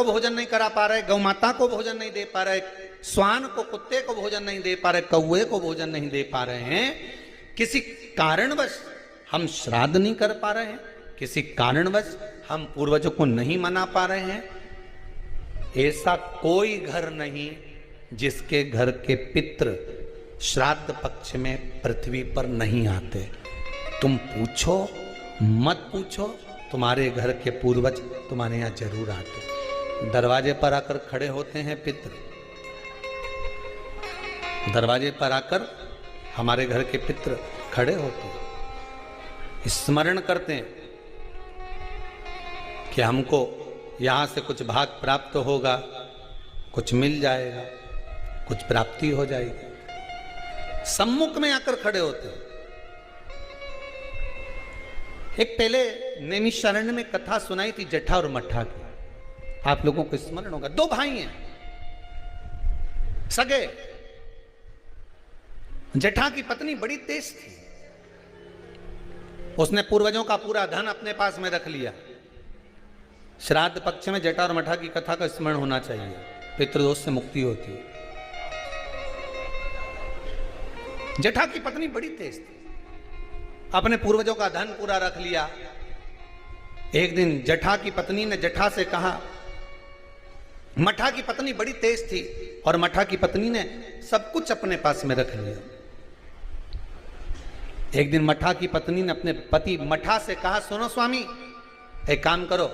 को भोजन नहीं करा पा रहे, गौ माता को भोजन नहीं दे पा रहे, श्वान को, कुत्ते को भोजन नहीं दे पा रहे, कौवे को भोजन नहीं दे पा रहे हैं, किसी कारणवश हम श्राद्ध नहीं कर पा रहे हैं, किसी कारणवश हम पूर्वजों को नहीं मना पा रहे हैं, ऐसा कोई घर नहीं जिसके घर के पितृ श्राद्ध पक्ष में पृथ्वी पर नहीं आते। तुम पूछो मत पूछो, तुम्हारे घर के पूर्वज तुम्हारे यहां जरूर आते। दरवाजे पर आकर खड़े होते हैं पितृ, दरवाजे पर आकर हमारे घर के पितृ खड़े होते हैं, स्मरण करते हैं कि हमको यहां से कुछ भाग प्राप्त होगा, कुछ मिल जाएगा, कुछ प्राप्ति हो जाएगी। सम्मुख में आकर खड़े होते हैं। एक पहले नैमिषारण्य में कथा सुनाई थी जट्ठा और मट्ठा की, आप लोगों को स्मरण होगा। दो भाई हैं सगे। जट्ठा की पत्नी बड़ी तेज थी, उसने पूर्वजों का पूरा धन अपने पास में रख लिया। श्राद्ध पक्ष में जट्ठा और मट्ठा की कथा का स्मरण होना चाहिए, पितृदोष से मुक्ति होती है। जट्ठा की पत्नी बड़ी तेज थी, अपने पूर्वजों का धन पूरा रख लिया। एक दिन जट्ठा की पत्नी ने जट्ठा से कहा, मट्ठा की पत्नी बड़ी तेज थी और मट्ठा की पत्नी ने सब कुछ अपने पास में रख लिया। एक दिन मट्ठा की पत्नी ने अपने पति मट्ठा से कहा, सुनो स्वामी, एक काम करो।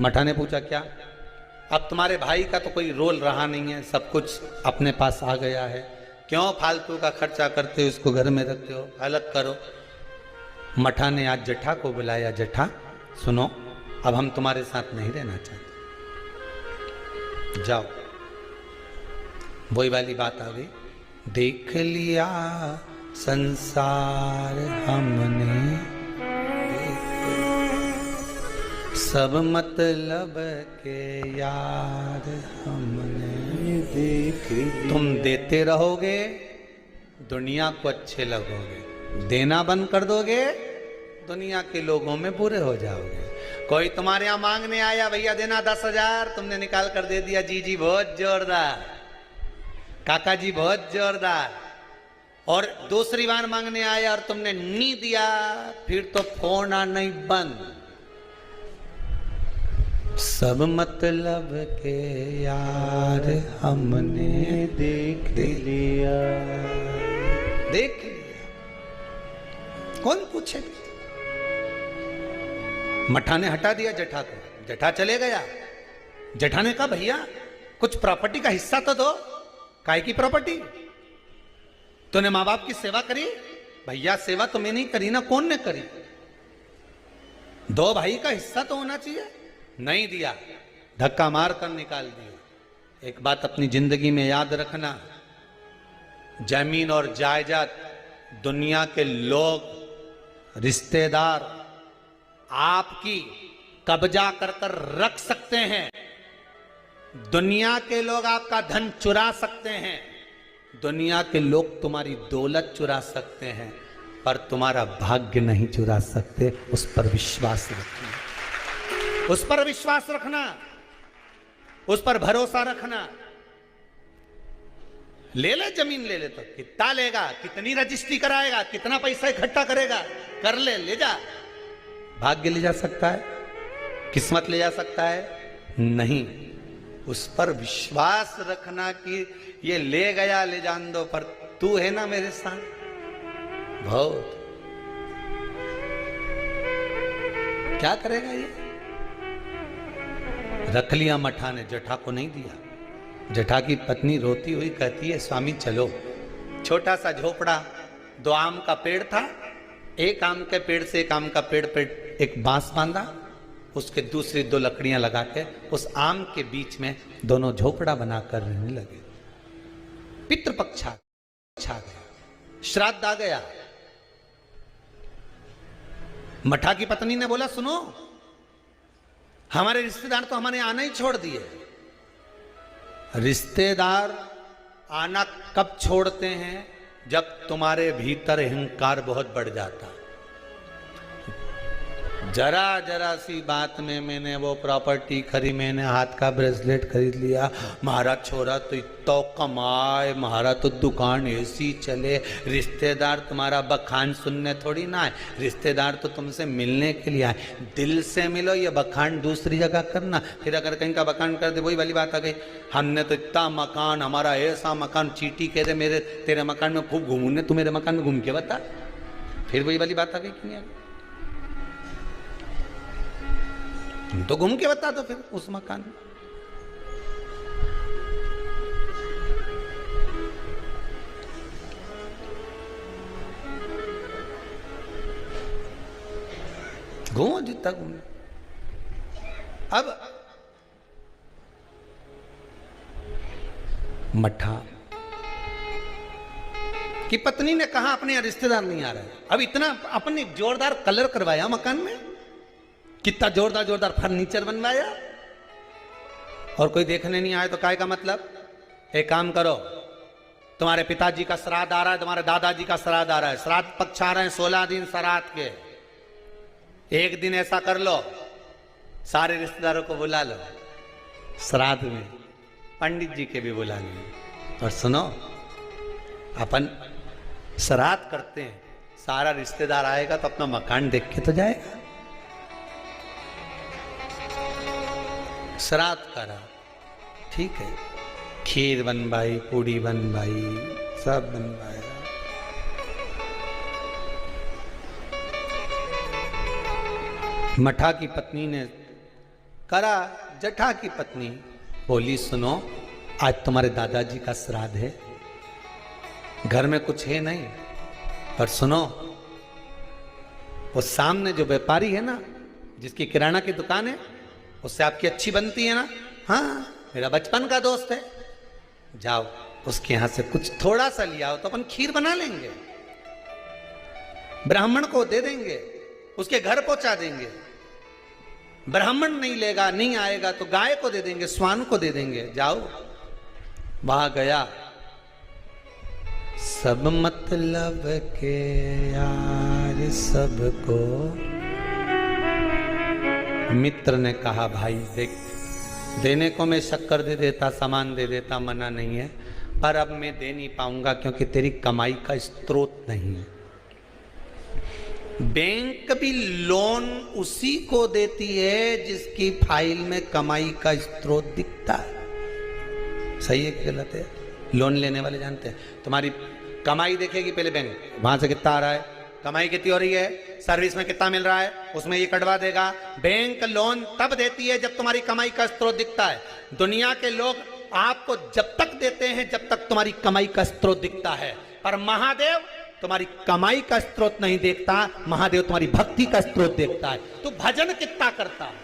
मट्ठा ने पूछा, क्या? अब तुम्हारे भाई का तो कोई रोल रहा नहीं है, सब कुछ अपने पास आ गया है, क्यों फालतू का खर्चा करते हो, इसको घर में रखते हो, अलग करो। मट्ठा ने आज जट्ठा को बुलाया, जट्ठा सुनो, अब हम तुम्हारे साथ नहीं रहना चाहते, जाओ। वही वाली बात आ गई, देख लिया संसार हमने, सब मतलब के यार हमने देख। तुम देते रहोगे, दुनिया को अच्छे लगोगे, देना बंद कर दोगे, दुनिया के लोगों में बुरे हो जाओगे। कोई तुम्हारे यहां मांगने आया, भैया देना 10,000, तुमने निकाल कर दे दिया, जी जी बहुत जोरदार, काका जी बहुत जोरदार, और दूसरी बार मांगने आया और तुमने नहीं दिया, फिर तो फोन आना ही बंद। सब मतलब के यार हमने देख लिया, देख लिया, कौन पूछे। मट्ठा ने हटा दिया जट्ठा को, जट्ठा चले गया। जट्ठा ने कहा, भैया कुछ प्रॉपर्टी का हिस्सा तो दो। काय की प्रॉपर्टी? तूने माँ बाप की सेवा करी? भैया सेवा तुम्हें नहीं करी ना, कौन ने करी? दो भाई का हिस्सा तो होना चाहिए। नहीं दिया, धक्का मार कर निकाल दिया। एक बात अपनी जिंदगी में याद रखना, जमीन और जायदाद दुनिया के लोग, रिश्तेदार आपकी कब्जा कर कर रख सकते हैं, दुनिया के लोग आपका धन चुरा सकते हैं, दुनिया के लोग तुम्हारी दौलत चुरा सकते हैं, पर तुम्हारा भाग्य नहीं चुरा सकते। उस पर विश्वास रखना, उस पर विश्वास रखना, उस पर भरोसा रखना। ले ले जमीन, ले ले, तो कितना लेगा, कितनी रजिस्ट्री कराएगा, कितना पैसा इकट्ठा करेगा, कर ले, ले जा। भाग्य ले जा सकता है, किस्मत ले जा सकता है? नहीं। उस पर विश्वास रखना कि ये ले गया, ले जान दो, पर तू है ना मेरे साथ। बहुत क्या करेगा ये? रख लिया मट्ठा ने, जट्ठा को नहीं दिया। जट्ठा की पत्नी रोती हुई कहती है, स्वामी चलो। छोटा सा झोपड़ा, 2 आम का पेड़ था, एक आम के पेड़ से एक आम का पेड़ पे एक बांस बांधा, उसके दूसरी 2 लकड़ियां लगा के उस आम के बीच में दोनों झोपड़ा बनाकर रहने लगे। पितृपक्ष आ गया, श्राद्ध आ गया। मट्ठा की पत्नी ने बोला, सुनो, हमारे रिश्तेदार तो हमारे आना ही छोड़ दिए। रिश्तेदार आना कब छोड़ते हैं? जब तुम्हारे भीतर अहंकार बहुत बढ़ जाता। जरा जरा सी बात में मैंने वो प्रॉपर्टी खरीदी, मैंने हाथ का ब्रेसलेट खरीद लिया, महाराज छोरा तो इतना कमाए, महाराज तो दुकान ऐसी चले। रिश्तेदार तुम्हारा बखान सुनने थोड़ी ना आए, रिश्तेदार तो तुमसे मिलने के लिए आए। दिल से मिलो, ये बखान दूसरी जगह करना। फिर अगर कहीं का बखान कर दे, वही वाली बात आ गई, हमने तो इतना मकान, हमारा ऐसा मकान, चीटी कह दे मेरे तेरे मकान में खूब घूमूने, तू मेरे मकान में घूम के बता। फिर वही वाली बात आ गई कि नहीं? तो घूम के बता दो फिर उस मकान में। घूमो जितना घूमो। अब मठा की पत्नी ने कहा अपने यहाँ रिश्तेदार नहीं आ रहे। अब इतना अपने जोरदार कलर करवाया मकान में, कितना जोरदार जोरदार फर्नीचर बनवाया, और कोई देखने नहीं आए तो काय का मतलब? एक काम करो, तुम्हारे पिताजी का श्राद्ध आ रहा है, तुम्हारे दादाजी का श्राद्ध आ रहा है, श्राद्ध पक्ष आ रहे हैं 16 दिन श्राद्ध के। एक दिन ऐसा कर लो, सारे रिश्तेदारों को बुला लो श्राद्ध में, पंडित जी के भी बुला लो। और सुनो, अपन श्राद्ध करते हैं, सारा रिश्तेदार आएगा तो अपना मकान देख के तो जाएगा। श्राद्ध करा, ठीक है, खीर बनवाई, पूड़ी बनवाई, सब बनवाया। मठा की पत्नी ने करा, जठा की पत्नी बोली सुनो, आज तुम्हारे दादाजी का श्राद्ध है, घर में कुछ है नहीं, पर सुनो, वो सामने जो व्यापारी है ना, जिसकी किराना की दुकान है, उससे आपकी अच्छी बनती है ना, हाँ मेरा बचपन का दोस्त है, जाओ उसके यहां से कुछ थोड़ा सा लिया हो तो अपन खीर बना लेंगे, ब्राह्मण को दे देंगे, उसके घर पहुंचा देंगे। ब्राह्मण नहीं लेगा, नहीं आएगा तो गाय को दे देंगे, स्वान को दे देंगे। जाओ, वहां गया, सब मतलब के यार सबको। मित्र ने कहा भाई देख, देने को मैं शक्कर दे देता, सामान दे देता, मना नहीं है, पर अब मैं दे नहीं पाऊंगा क्योंकि तेरी कमाई का स्रोत नहीं है। बैंक भी लोन उसी को देती है जिसकी फाइल में कमाई का स्रोत दिखता है। सही है कि गलत है? लोन लेने वाले जानते हैं, तुम्हारी कमाई देखेगी पहले बैंक, वहां से कितना आ रहा है, कमाई कितनी हो रही है, सर्विस में कितना मिल रहा है, उसमें ये कटवा देगा। बैंक लोन तब देती है जब तुम्हारी कमाई का स्रोत दिखता है। दुनिया के लोग आपको जब तक देते हैं जब तक तुम्हारी कमाई का स्रोत दिखता है, पर महादेव तुम्हारी कमाई का स्रोत नहीं देखता, महादेव तुम्हारी भक्ति का स्रोत देखता है। तो भजन कितना करता है,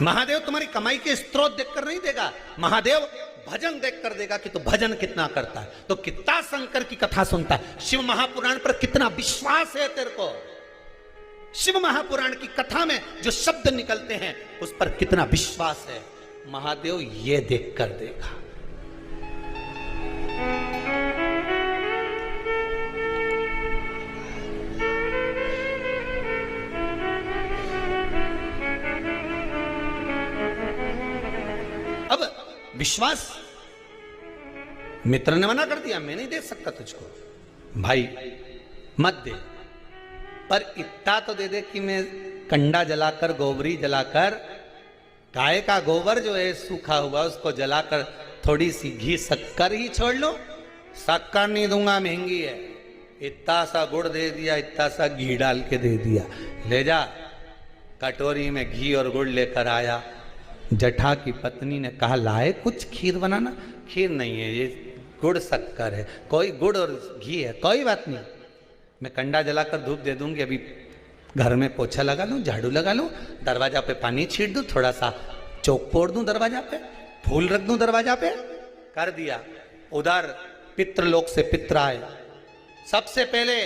महादेव तुम्हारी कमाई के स्रोत देखकर नहीं देगा, महादेव भजन देखकर देगा कि तो भजन कितना करता है, तो कितना शंकर की कथा सुनता है, शिव महापुराण पर कितना विश्वास है तेरे को, शिव महापुराण की कथा में जो शब्द निकलते हैं उस पर कितना विश्वास है, महादेव ये देखकर देगा। अब विश्वास, मित्र ने मना कर दिया, मैं नहीं दे सकता तुझको, भाई मत दे, पर इतना तो दे दे कि मैं कंडा जलाकर, गोबरी जलाकर, गाय का गोबर जो है सूखा हुआ उसको जलाकर थोड़ी सी घी शक्कर ही छोड़ लो। शक्कर नहीं दूंगा, महंगी है, इतना सा गुड़ दे दिया, इतना सा घी डाल के दे दिया, ले जा। कटोरी में घी और गुड़ लेकर आया। जठा की पत्नी ने कहा लाए कुछ खीर बनाना, खीर नहीं है, ये गुड़ शक्कर है, कोई गुड़ और घी है, कोई बात नहीं, मैं कंडा जलाकर धूप दे दूंगी, अभी घर में पोछा लगा लूं, झाड़ू लगा लूं, दरवाजा पे पानी छीट दूं, थोड़ा सा चौक पोड़ दूं दरवाजा पे, फूल रख दूं दरवाजा पे, कर दिया। उधर पितृलोक से पित्र आए। सबसे पहले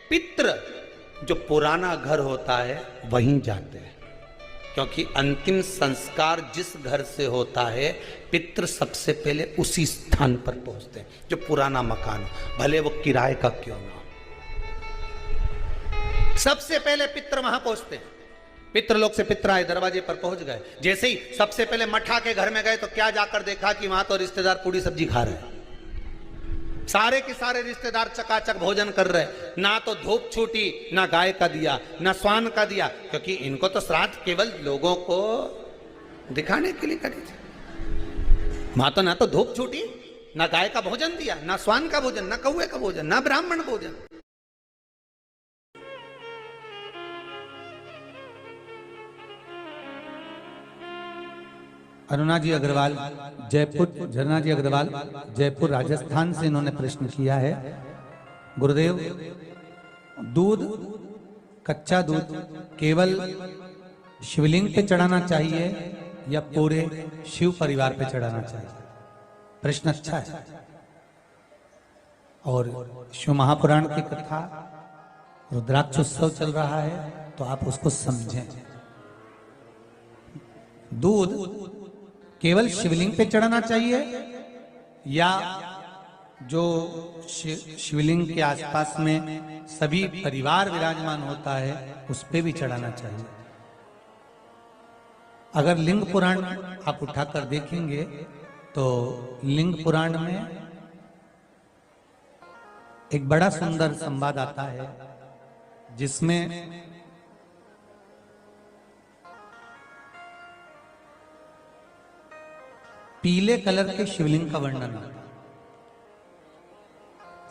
पित्र जो पुराना घर होता है वहीं जाते हैं, क्योंकि अंतिम संस्कार जिस घर से होता है पितृ सबसे पहले उसी स्थान पर पहुंचते हैं जो पुराना मकान, भले वो किराए का क्यों ना। सबसे पहले पितर वहां पहुंचते हैं। पितृलोक से पितर आए, दरवाजे पर पहुंच गए। जैसे ही सबसे पहले मठा के घर में गए तो क्या जाकर देखा कि वहां तो रिश्तेदार पूरी सब्जी खा रहे हैं। सारे के सारे रिश्तेदार चकाचक भोजन कर रहे, ना तो धूप छूटी, ना गाय का दिया, ना स्वान का दिया, क्योंकि इनको तो श्राद्ध केवल लोगों को दिखाने के लिए करी थी। वहां तो ना तो धूप छूटी, ना गाय का भोजन दिया, ना स्वान का भोजन, ना कौवे का भोजन, ना ब्राह्मण भोजन। अरुणा जी अग्रवाल जयपुर, झरना जी अग्रवाल जयपुर राजस्थान से इन्होंने प्रश्न किया है। गुरुदेव, दूध, कच्चा दूध केवल शिवलिंग पे चढ़ाना चाहिए या पूरे शिव परिवार पे चढ़ाना चाहिए? प्रश्न अच्छा है। और शिव महापुराण की कथा, रुद्राक्ष उत्सव चल रहा है, तो आप उसको समझें। दूध केवल शिवलिंग पे चढ़ाना चाहिए या जो शिवलिंग के आसपास में सभी परिवार विराजमान होता है उस पे भी चढ़ाना चाहिए? अगर लिंग पुराण आप उठाकर देखेंगे तो लिंग पुराण में एक बड़ा सुंदर संवाद आता है जिसमें पीले कलर के शिवलिंग का वर्णन है।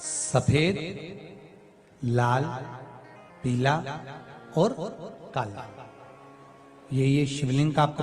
सफेद, लाल, पीला और काला, ये शिवलिंग का आपको